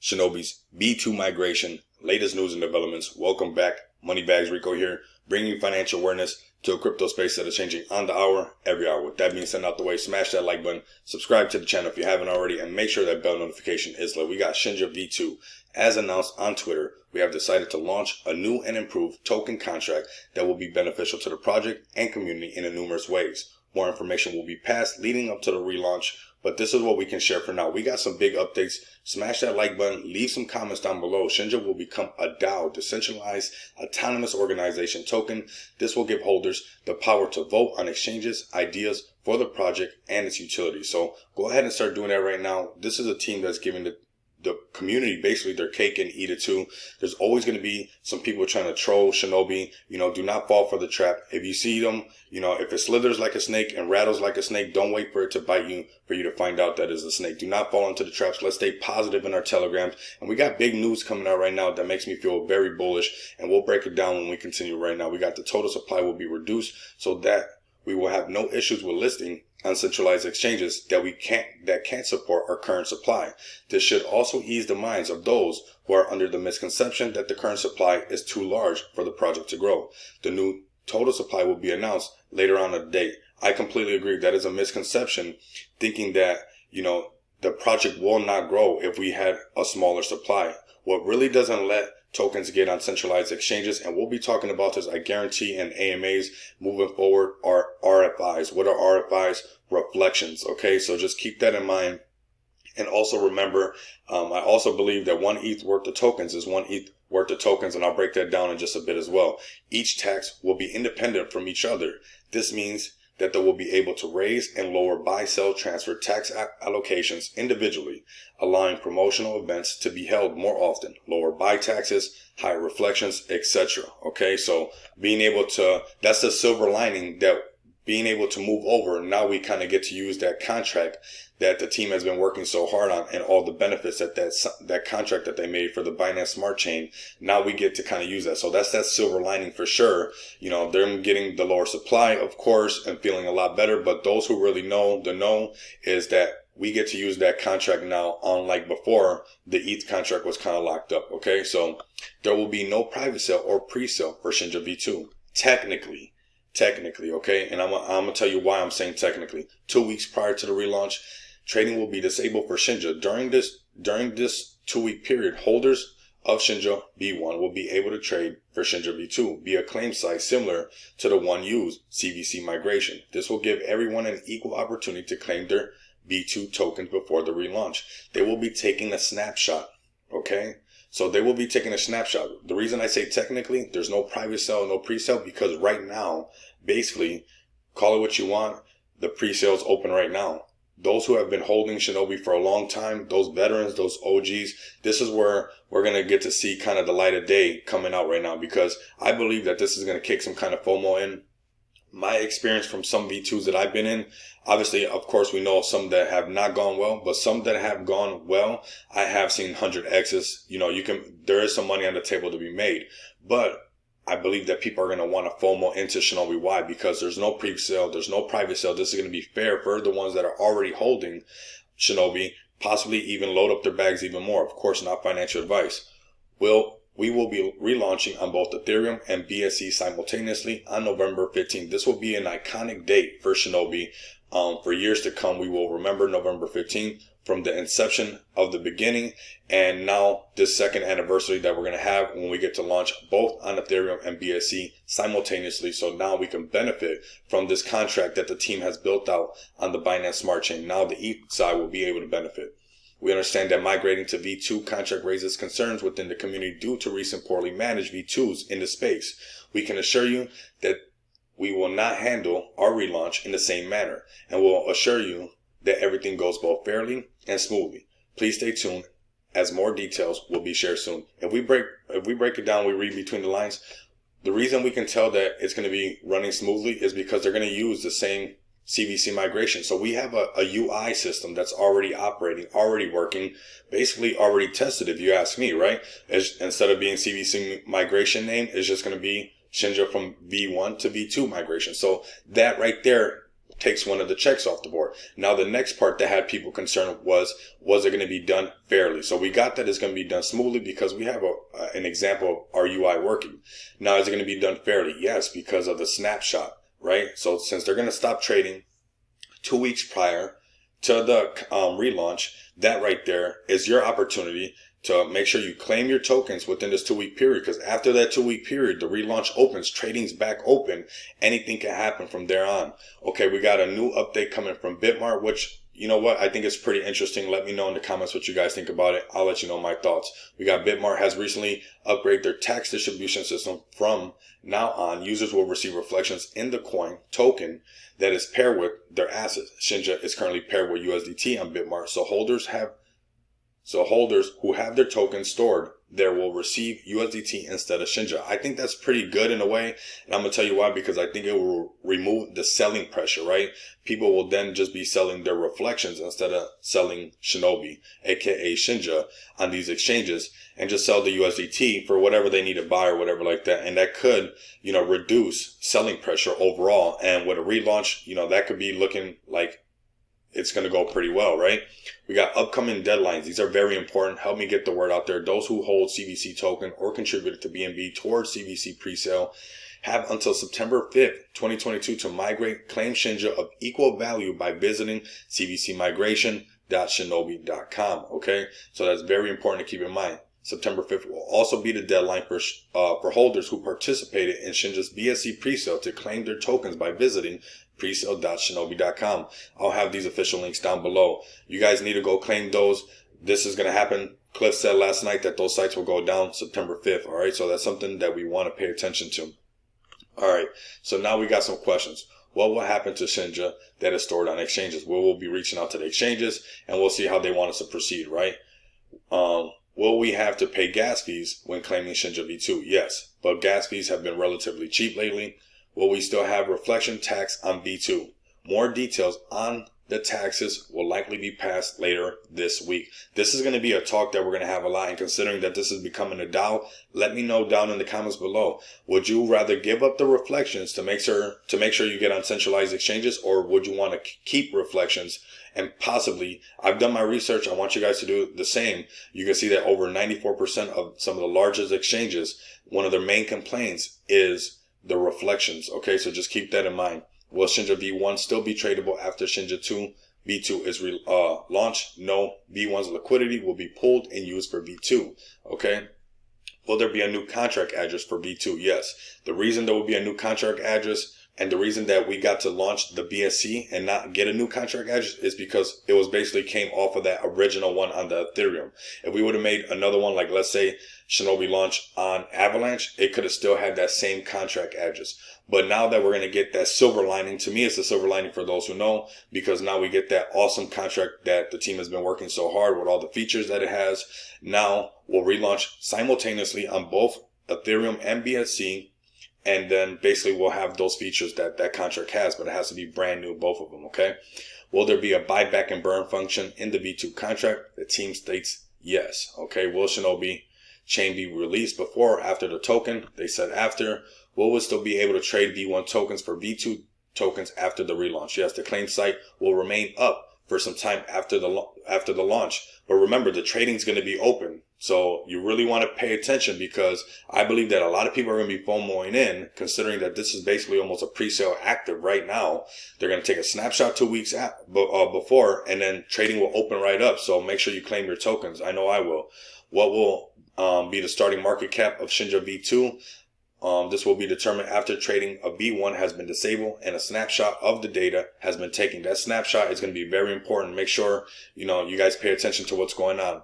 Shinobi's B2 migration, latest news and developments. Welcome back. Moneybags Rico here, bringing you financial awareness to a crypto space that is changing on the hour, every hour. With that being said, out the way, smash that like button, subscribe to the channel if you haven't already, and make sure that bell notification is lit. We got Shinja V2. As announced on Twitter, we have decided to launch a new and improved token contract that will be beneficial to the project and community in numerous ways. More information will be passed leading up to the relaunch, but this is what we can share for now. We got some big updates. Smash that like button. Leave some comments down below. Shinja will become a DAO, decentralized autonomous organization token. This will give holders the power to vote on exchanges, ideas for the project and its utility. So go ahead and start doing that right now. This is a team that's giving the community basically their cake and eat it too. There's always going to be some people trying to troll Shinobi. Do not fall for the trap. If you see them, if it slithers like a snake and rattles like a snake, don't wait for it to bite you for you to find out that it's a snake. Do not fall into the traps. Let's stay positive in our telegrams. And we got big news coming out right now that makes me feel very bullish, and we'll break it down when we continue right now. We got the total supply will be reduced so that we will have no issues with listing on centralized exchanges that can't support our current supply. This should also ease the minds of those who are under the misconception that the current supply is too large for the project to grow. The new total supply will be announced later on in the day. I completely agree. That is a misconception, thinking that, the project will not grow if we had a smaller supply. What really doesn't let tokens get on centralized exchanges, and we'll be talking about this, I guarantee, in AMAs moving forward, are RFIs. What are RFIs? Reflections. Okay, so just keep that in mind. And also remember, I also believe that 1 ETH worth of tokens is 1 ETH worth of tokens, and I'll break that down in just a bit as well. Each tax will be independent from each other. This means that they will be able to raise and lower buy, sell, transfer tax allocations individually, allowing promotional events to be held more often, lower buy taxes, higher reflections, etc. Okay, so being able to, that's the silver lining, that being able to move over, now we kind of get to use that contract that the team has been working so hard on, and all the benefits that contract that they made for the Binance Smart Chain. Now we get to kind of use that. So that's that silver lining for sure. They're getting the lower supply, of course, and feeling a lot better. But those who really know, the know is that we get to use that contract now, unlike before the ETH contract was kind of locked up. Okay, so there will be no private sale or pre-sale for Shinja V2. Technically, okay, and I'm gonna tell you why I'm saying technically. 2 weeks prior to the relaunch, trading will be disabled for Shinja. During this 2 week period, holders of Shinja V1 will be able to trade for Shinja V2 via claim site similar to the one used CVC migration. This will give everyone an equal opportunity to claim their V2 tokens before the relaunch. They will be taking a snapshot, okay? So they will be taking a snapshot. The reason I say technically, there's no private sale, no pre-sale, because right now, basically, call it what you want, the pre-sale is open right now. Those who have been holding Shinobi for a long time, those veterans, those OGs, this is where we're going to get to see kind of the light of day coming out right now, because I believe that this is going to kick some kind of FOMO in. My experience from some V2s that I've been in, obviously, of course, we know some that have not gone well, but some that have gone well, I have seen 100Xs. There is some money on the table to be made, but I believe that people are going to want to FOMO into Shinobi. Why? Because there's no pre-sale, there's no private sale. This is going to be fair for the ones that are already holding Shinobi, possibly even load up their bags even more. Of course, not financial advice. We will be relaunching on both Ethereum and BSC simultaneously on November 15th. This will be an iconic date for Shinobi. For years to come, we will remember November 15th from the inception of the beginning, and now this second anniversary that we're going to have when we get to launch both on Ethereum and BSC simultaneously. So now we can benefit from this contract that the team has built out on the Binance Smart Chain. Now the ETH side will be able to benefit. We understand that migrating to V2 contract raises concerns within the community due to recent poorly managed V2s in the space. We can assure you that we will not handle our relaunch in the same manner, and we'll assure you that everything goes both fairly and smoothly. Please stay tuned, as more details will be shared soon. If we break it down, we read between the lines. The reason we can tell that it's going to be running smoothly is because they're going to use the same CVC migration. So we have a UI system that's already operating, already working, basically already tested, if you ask me, right? Instead of being CVC migration name, it's just going to be Shinja from V1 to V2 migration. So that right there takes one of the checks off the board. Now, the next part that had people concerned was it going to be done fairly? So we got that it's going to be done smoothly because we have an example of our UI working. Now, is it going to be done fairly? Yes, because of the snapshot, right? So since they're going to stop trading 2 weeks prior to the relaunch, that right there is your opportunity to make sure you claim your tokens within this 2-week period, because after that 2-week period, the relaunch opens, trading's back open, anything can happen from there on. Okay, we got a new update coming from Bitmart, which, you know what, I think it's pretty interesting. Let me know in the comments what you guys think about it. I'll let you know my thoughts. We got Bitmart has recently upgraded their tax distribution system. From now on, users will receive reflections in the coin token that is paired with their assets. Shinja is currently paired with USDT on Bitmart, so holders who have their tokens stored there will receive USDT instead of Shinja. I think that's pretty good in a way, and I'm going to tell you why, because I think it will remove the selling pressure, right? People will then just be selling their reflections instead of selling Shinobi, aka Shinja, on these exchanges, and just sell the USDT for whatever they need to buy or whatever like that. And that could, reduce selling pressure overall. And with a relaunch, that could be looking like it's going to go pretty well, right? We got upcoming deadlines. These are very important. Help me get the word out there. Those who hold CVC token or contributed to BNB towards CVC presale have until September 5th, 2022 to migrate, claim Shinja of equal value by visiting cvcmigration.shinobi.com. Okay, so that's very important to keep in mind. September 5th will also be the deadline for holders who participated in Shinja's BSC presale to claim their tokens by visiting presale.shinobi.com. I'll have these official links down below. You guys need to go claim those. This is going to happen. Cliff said last night that those sites will go down September 5th. All right, so that's something that we want to pay attention to. All right, so now we got some questions. What will happen to Shinja that is stored on exchanges? We'll be reaching out to the exchanges, and we'll see how they want us to proceed, right? Will we have to pay gas fees when claiming Shinja V2? Yes, but gas fees have been relatively cheap lately. Will we still have reflection tax on V2? More details on the taxes will likely be passed later this week. This is going to be a talk that we're going to have a lot, and considering that this is becoming a DAO, let me know down in the comments below. Would you rather give up the reflections to make sure you get on centralized exchanges, or would you want to keep reflections? And possibly, I've done my research. I want you guys to do the same. You can see that over 94% of some of the largest exchanges, one of their main complaints is the reflections. Okay, so just keep that in mind. Will Shinja V1 still be tradable after Shinja V2 is launched? No. V1's liquidity will be pulled and used for V2. Okay. Will there be a new contract address for V2? Yes. The reason there will be a new contract address, and the reason that we got to launch the BSC and not get a new contract address, is because it was basically came off of that original one on the Ethereum. If we would have made another one, like let's say Shinobi launched on Avalanche, it could have still had that same contract address. But now that we're going to get that silver lining, to me it's a silver lining for those who know, because now we get that awesome contract that the team has been working so hard with all the features that it has. Now we'll relaunch simultaneously on both Ethereum and BSC. And then basically we'll have those features that contract has, but it has to be brand new, both of them, okay? Will there be a buyback and burn function in the V2 contract? The team states yes. Okay, will Shinobi Chain be released before or after the token? They said after. Will we still be able to trade V1 tokens for V2 tokens after the relaunch? Yes, the claim site will remain up for some time after the launch. But remember, the trading is going to be open. So you really want to pay attention, because I believe that a lot of people are going to be FOMOing in, considering that this is basically almost a pre-sale active right now. They're going to take a snapshot 2 weeks before, and then trading will open right up. So make sure you claim your tokens. I know I will. What will be the starting market cap of Shinja V2? This will be determined after trading of V1 has been disabled and a snapshot of the data has been taken. That snapshot is going to be very important. Make sure, you guys pay attention to what's going on.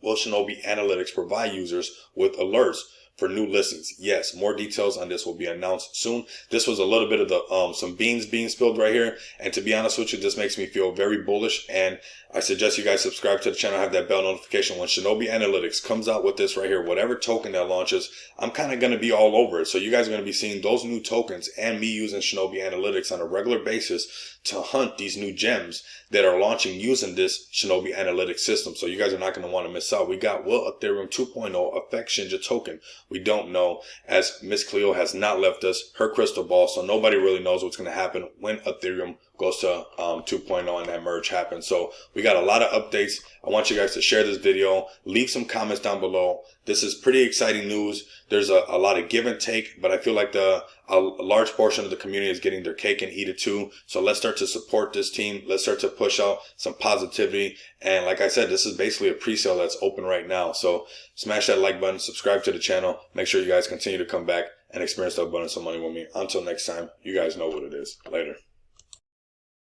Will Shinobi Analytics provide users with alerts for new listings? Yes, more details on this will be announced soon. This was a little bit of the some beans being spilled right here, and to be honest with you, this makes me feel very bullish, and I suggest you guys subscribe to the channel, have that bell notification. When Shinobi Analytics comes out with this right here, whatever token that launches, I'm kind of going to be all over it. So you guys are going to be seeing those new tokens and me using Shinobi Analytics on a regular basis to hunt these new gems that are launching using this Shinobi Analytics system. So you guys are not going to want to miss out. We got, will Ethereum 2.0 affect Shinja token? We don't know, as Miss Cleo has not left us her crystal ball, so nobody really knows what's going to happen when Ethereum goes to 2.0 and that merge happens. So we got a lot of updates. I want you guys to share this video. Leave some comments down below. This is pretty exciting news. There's a lot of give and take, but I feel like a large portion of the community is getting their cake and eat it too. So let's start to support this team. Let's start to push out some positivity. And like I said, this is basically a pre-sale that's open right now. So smash that like button, subscribe to the channel. Make sure you guys continue to come back and experience the abundance of money with me. Until next time, you guys know what it is. Later.